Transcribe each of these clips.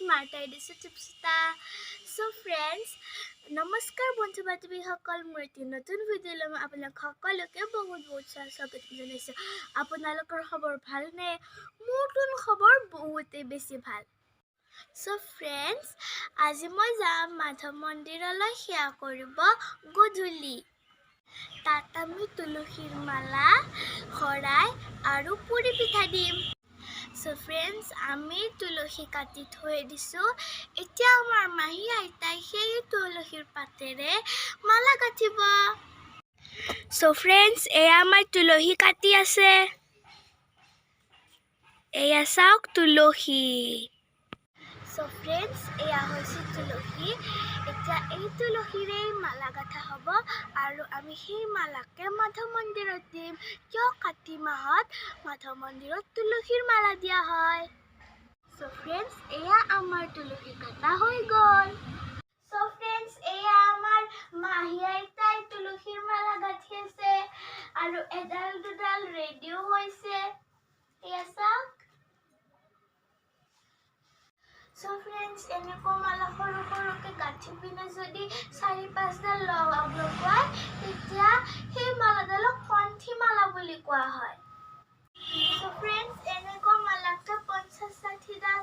Marta Tipsita. So friends, নমস্কাৰ বন্ধু বান্ধৱীসকল, মোৰ এটি নতুন ভিডিঅ'লৈ মই আপোনালোক সকলোকে বহুত স্বাগতম জনাইছোঁ। আপোনালোকৰ খবৰ ভালনে? মোৰতো খবৰ বহুতেই বেছি ভাল। So friends, আজি মই যাম মাধৱ মন্দিৰলৈ সেৱা কৰিব গধূলি। তাত আমি তুলসীৰ মালা, শৰাই আৰু পুৰি পিঠা দিম। So friends, আমি তুলসী কাটি থৈ দিছোঁ। এতিয়া আমাৰ মাহী আইতাই সেই তুলসীৰ পাতেৰে মালা গাঁঠিব। So friends, এয়া আমাৰ তুলসী কাটি আছে। এয়া চাওক তুলসী। So friends, এয়া হৈছে তুলসী। এতিয়া এই তুলসীৰে মালা গাঁঠা হ'ব আৰু আমি সেই মালাকে মাধৱ মন্দিৰত দিম। কিয় কাতি মাহত মাধৱ মন্দিৰত তুলসীৰ মালা দিয়া হয়। So friends, এয়া আমাৰ তুলসী কাটা হৈ গ'ল। So friends, এয়া আমাৰ মাহী আইতাই তুলসীৰ মালা গাঁঠি আছে আৰু এডাল দুডাল ৰেডিও হৈছে। এয়া চাওক। So friends, এনেকুৱা মালা সৰু সৰুকৈ গাঁঠি পিনে যদি 4-5ডাল লগোৱাই, তেতিয়া সেই মালাডালক কণ্ঠী মালা বুলি কোৱা হয়। So friends, এনেকুৱা মালাকে 50-60ডাল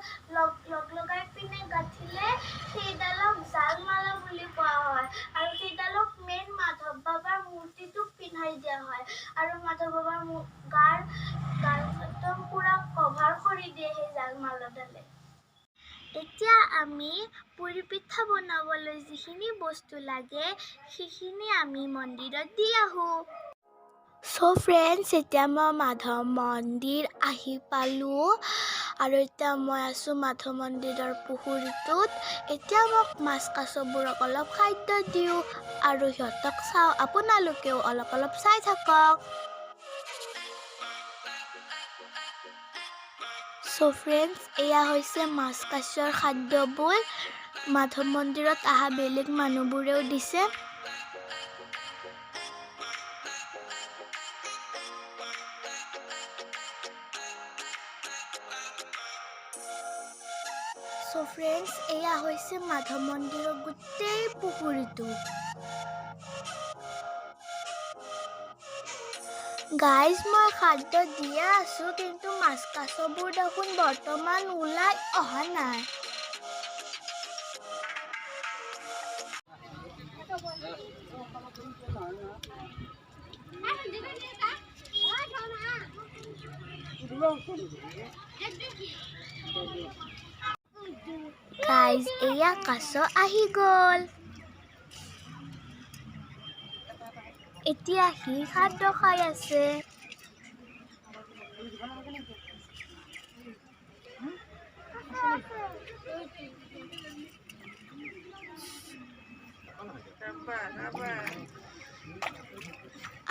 লগাই পিনে গাঁঠিলে সেইডালক জাল মালা বুলি কোৱা হয় আৰু সেইডালক মেইন মাধৱ বাবাৰ মূৰ্তিটোক পিন্ধাই দিয়া হয় আৰু মাধৱ বাবাৰ গাৰ একদম পুৰা কভাৰ কৰি দিয়ে সেই জাল মালাডালে। এতিয়া আমি পুৰি পিঠা বনাবলৈ যিখিনি বস্তু লাগে সেইখিনি আমি মন্দিৰত দি আহোঁ। So friends, এতিয়া মই মাধৱ মন্দিৰ আহি পালোঁ আৰু এতিয়া মই আছোঁ মাধৱ মন্দিৰৰ পুখুৰীটোত। এতিয়া মোক মাছ কাছবোৰক অলপ খাদ্য দিওঁ আৰু সিহঁতক চাওঁ। আপোনালোকেও অলপ চাই থাকক। So friends, এয়া হৈছে মাছ কাছৰ খাদ্যবোৰ। মাধৱ মন্দিৰত অহা বেলেগ মানুহবোৰেও দিছে। So friends, এয়া হৈছে মাধৱ মন্দিৰৰ গোটেই পুখুৰীটো। গাইজ, মই খাদ্য দিয়ে আছোঁ, কিন্তু মাছ কাছবোৰ দেখোন বৰ্তমান ওলাই অহা নাই। গাইজ, এয়া কাছ আহি গ'ল। এতিয়া সি খাদ্য খাই আছে।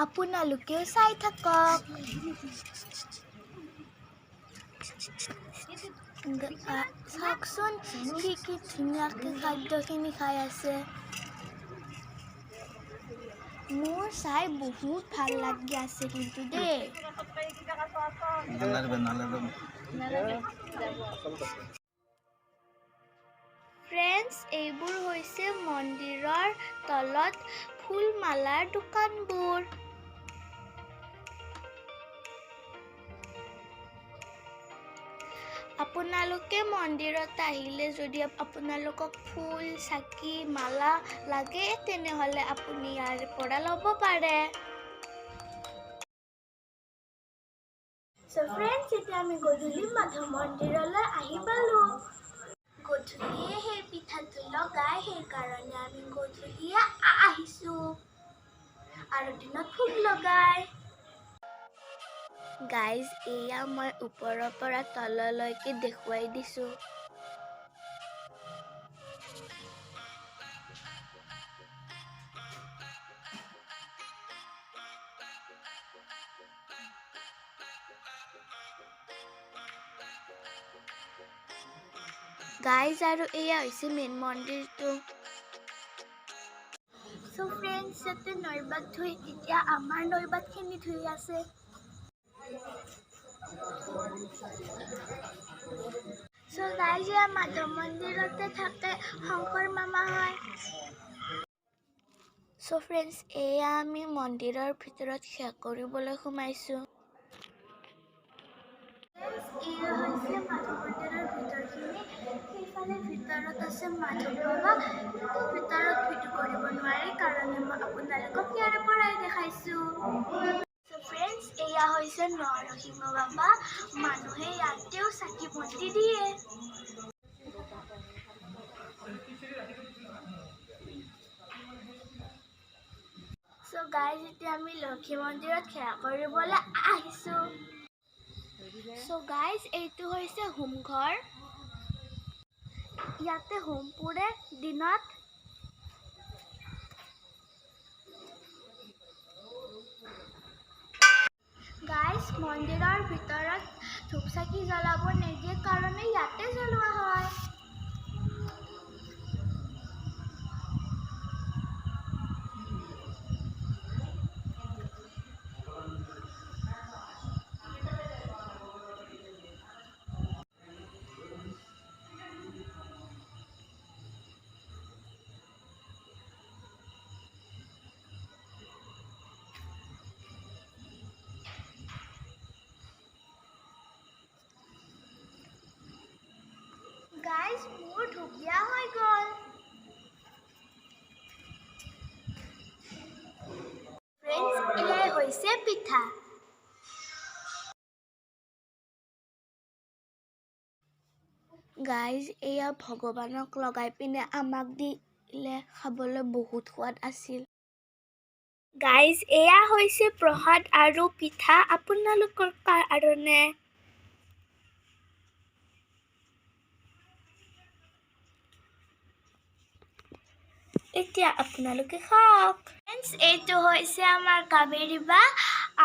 আপোনালোকেও চাই থাকক। চাওকচোন সি কি ধুনীয়াকৈ খাদ্যখিনি খাই আছে। মোৰ চাই বহুত ভাল লাগি আছে কিন্তু দেই। ফ্ৰেণ্ডছ, এইবোৰ হৈছে মন্দিৰৰ তলত ফুল মালাৰ দোকানবোৰ। আপোনালোকে মন্দিৰত আহিলে যদি আপোনালোকক ফুল, চাকি, মালা লাগে তেনেহ'লে আপুনি ইয়াৰ পৰা ল'ব পাৰে। So friends, এতিয়া আমি গধূলি মাধৱ মন্দিৰলৈ আহি পালোঁ। গধূলিয়ে সেই পিঠাটো লগাই, সেইকাৰণে আমি গধূলিয়ে আহিছোঁ আৰু দিনত ভোগ লগাই। গাইজ, এয়া মই ওপৰৰ পৰা তললৈকে দেখুৱাই দিছোঁ। গাইজ, আৰু এয়া হৈছে মেইন মন্দিৰটো। So friends, ইয়াতে নৈবাত ধুই এতিয়া আমাৰ নৈবাতখিনি ধুই আছে। So guys, এয়া মাধৱ মন্দিৰতে থাকে শংকৰ মামা হয়। So friends, এয়া আমি মন্দিৰৰ ভিতৰত সেৱা কৰিবলৈ সোমাইছোঁ। এয়া হৈছে মাধৱ মন্দিৰৰ ভিতৰখিনি। সেইফালে ভিতৰত আছে মাধৱ বাবা। কিন্তু ভিতৰত ভিডিঅ' কৰিব নোৱাৰি কাৰণে মই আপোনালোকক ইয়াৰে পৰাই দেখাইছোঁ। So friends, এয়া হৈছে নৰসিংহ বাবা। মানুহে ইয়াতেও চাকি বন্তি দিয়ে। So guys, এতিয়া আমি লক্ষী মন্দিৰত সেৱা কৰিবলৈ আহিছোঁ। So guys, এইটো হৈছে হোম ঘৰ। ইয়াতে হোম পুৰে দিনত। Guys, মন্দিৰৰ ভিতৰত ধূপ চাকি জ্বলাব নিদিয়ে কাৰণে ইয়াতে জ্বলোৱা হয়। Guys, মোৰ ধূপ দিয়া হৈ গ'ল। Friends, এয়াই হৈছে পিঠা। Guys, এয়া ভগৱানক লগাই পিনে আমাক দিলে খাবলৈ বহুত সোৱাদ আছিল। Guys, এয়া হৈছে প্ৰসাদ আৰু পিঠা আপোনালোকৰ কাৰণে। এতিয়া আপোনালোকে খাওক। Friends, এইটো হৈছে আমাৰ কাবেৰী বা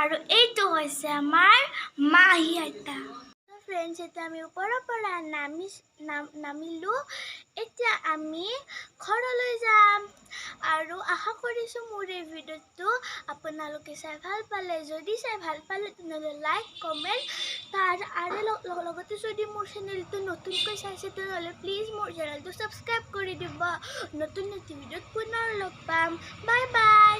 আৰু এইটো হৈছে আমাৰ মাহী আইতা। Friends, এতিয়া আমি ওপৰৰ পৰা নামিলোঁ। এতিয়া আমি ঘৰলৈ যাম আৰু আশা কৰিছোঁ মোৰ এই ভিডিঅ'টো আপোনালোকে চাই ভাল পালে। যদি চাই ভাল পালে তেনেহ'লে লাইক কমেণ্ট আৰু লগতে যদি মোৰ চেনেলটো নতুনকৈ চাইছে তেনেহ'লে প্লিজ মোৰ চেনেলটো ছাবস্ক্ৰাইব কৰি দিব। নতুন ভিডিঅ'ত পুনৰ লগ পাম। Bye bye.